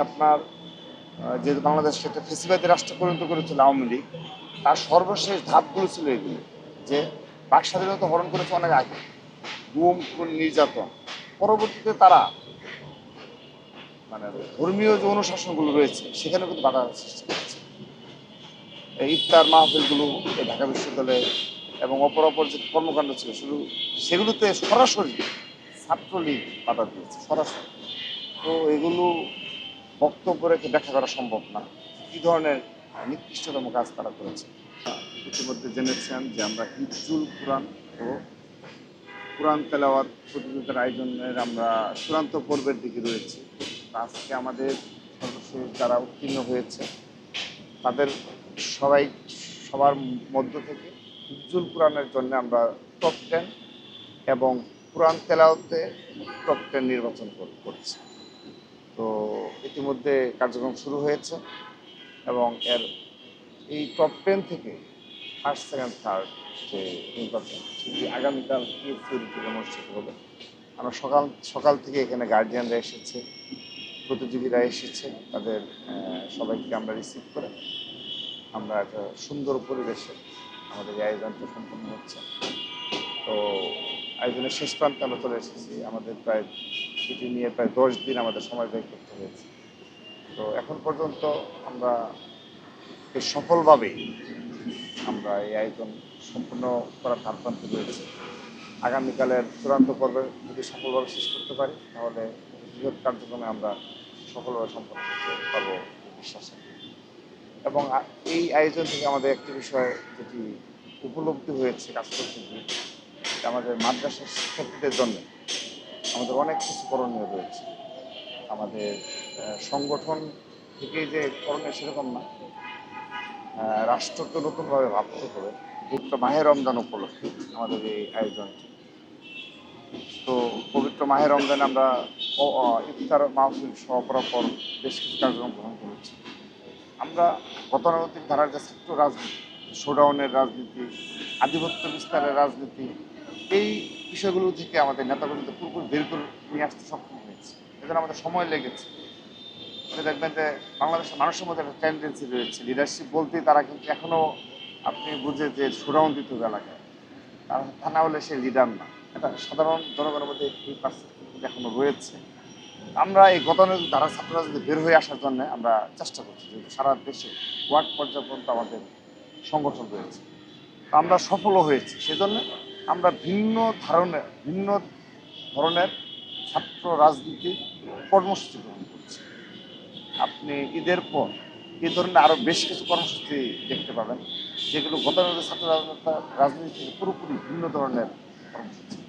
আপনার যেহেতু বাংলাদেশকে একটা ফেসিবাদী রাষ্ট্র পরিণত করেছিল আওয়ামী লীগ, তার সর্বশেষ ধাপগুলো ছিল এগুলো, যে বাক স্বাধীনতা হরণ করেছে অনেক আগে, গুম খুন নির্যাতন। পরবর্তীতে তারা মানে ধর্মীয় যে অনুশাসনগুলো রয়েছে সেখানে কিন্তু বাধা সৃষ্টি করেছে। এই ইফতার মাহফিলগুলো এই ঢাকা বিশ্ববিদ্যালয়ে এবং অপর অপর যে কর্মকাণ্ড ছিল সেগুলোতে সরাসরি ছাত্রলীগ বাধা দিয়েছে সরাসরি। তো এগুলো বক্তব্য রেখে ব্যাখ্যা করা সম্ভব না কী ধরনের নিকৃষ্টতম কাজ তারা করেছে। ইতিমধ্যে জেনেছেন যে আমরা হিফজুল কোরআন ও কোরআন তেলাওয়াত প্রতিযোগিতার আয়োজনের আমরা চূড়ান্ত পর্বের দিকে রয়েছি। আজকে আমাদের সর্বশেষ যারা উত্তীর্ণ হয়েছে তাদের সবার মধ্য থেকে হিফজুল কোরআনের জন্য আমরা টপ 10 এবং কোরআন তেলাওয়াতে টপ 10 নির্বাচন করছি। তো ইতিমধ্যে কার্যক্রম শুরু হয়েছে এবং এই টপ 10 থেকে ফার্স্ট সেকেন্ড থার্ড যে নির্বাচন সেটি আগামীকাল থেকে অনুষ্ঠিত হবে। আমরা সকাল থেকে এখানে গার্জিয়ানরা এসেছে, প্রতিযোগীরা এসেছে, তাদের সবাইকে আমরা রিসিভ করে আমরা একটা সুন্দর পরিবেশে আমাদের এই আয়োজনটা সম্পন্ন হচ্ছে। তো আয়োজনের শেষ প্রান্তে আমরা চলে এসেছি। আমাদের প্রায় এটি নিয়ে প্রায় 10 দিন আমাদের সময় ব্যয় করতে হয়েছে। তো এখন পর্যন্ত আমরা বেশ সফলভাবেই আমরা এই আয়োজন সম্পূর্ণ করার ধারপ্রান্তে রয়েছে। আগামীকালের চূড়ান্ত পর্বে যদি সফলভাবে শেষ করতে পারি তাহলে বৃহৎ কার্যক্রমে আমরা সফলভাবে সম্পন্ন করতে পারবো বিশ্বাসে। এবং এই আয়োজন থেকে আমাদের একটি বিষয় যেটি উপলব্ধি হয়েছে কাজ করতে গিয়ে, আমাদের মাদ্রাসার শিক্ষার্থীদের জন্য আমাদের অনেক কিছু করণীয় রয়েছে। আমাদের সংগঠন থেকে যে করণীয় সেরকম না, রাষ্ট্রকে নতুনভাবে ভাবতে হবে। পবিত্র মাহে রমজান উপলক্ষে আমাদের এই আয়োজনটি। তো পবিত্র মাহে রমজানে আমরা ইফতার মাহফিল সহ অপরাপর বেশ কিছু কার্যক্রম গ্রহণ করেছি। আমরা গতানুগতিক ধারার যে ছাত্র রাজনীতি, শোডাউনের রাজনীতি, আধিপত্য বিস্তারের রাজনীতি, এই বিষয়গুলো থেকে আমাদের নেতাকর্মীদের পুরোপুরি বের করে নিয়ে আসতে সক্ষম হয়েছে। এজন্য আমাদের সময় লেগেছে। আপনি দেখবেন যে বাংলাদেশের মানুষের মধ্যে একটা টেন্ডেন্সি রয়েছে, লিডারশিপ বলতেই তারা কিন্তু এখনও আপনি বুঝে যে শোডাউন দিতে হবে এলাকায়, তা না হলে সে লিডার না। এটা সাধারণ জনগণের মধ্যে এই পার্সেপ্ট এখনো রয়েছে। আমরা এই গতানুগতিক ধারা ছাত্র রাজনীতি বের হয়ে আসার জন্য আমরা চেষ্টা করছি, যেহেতু সারা দেশে ওয়ার্ড পর্যায় পর্যন্ত আমাদের সংগঠন রয়েছে। আমরা সফলও হয়েছি। সেজন্য আমরা ভিন্ন ধরনের ছাত্র রাজনীতির কর্মসূচি গ্রহণ করছি। আপনি ঈদের পর এই ধরনের আরও বেশ কিছু কর্মসূচি দেখতে পাবেন, যেগুলো গতানুগতিক ছাত্র রাজনীতি থেকে পুরোপুরি ভিন্ন ধরনের কর্মসূচি।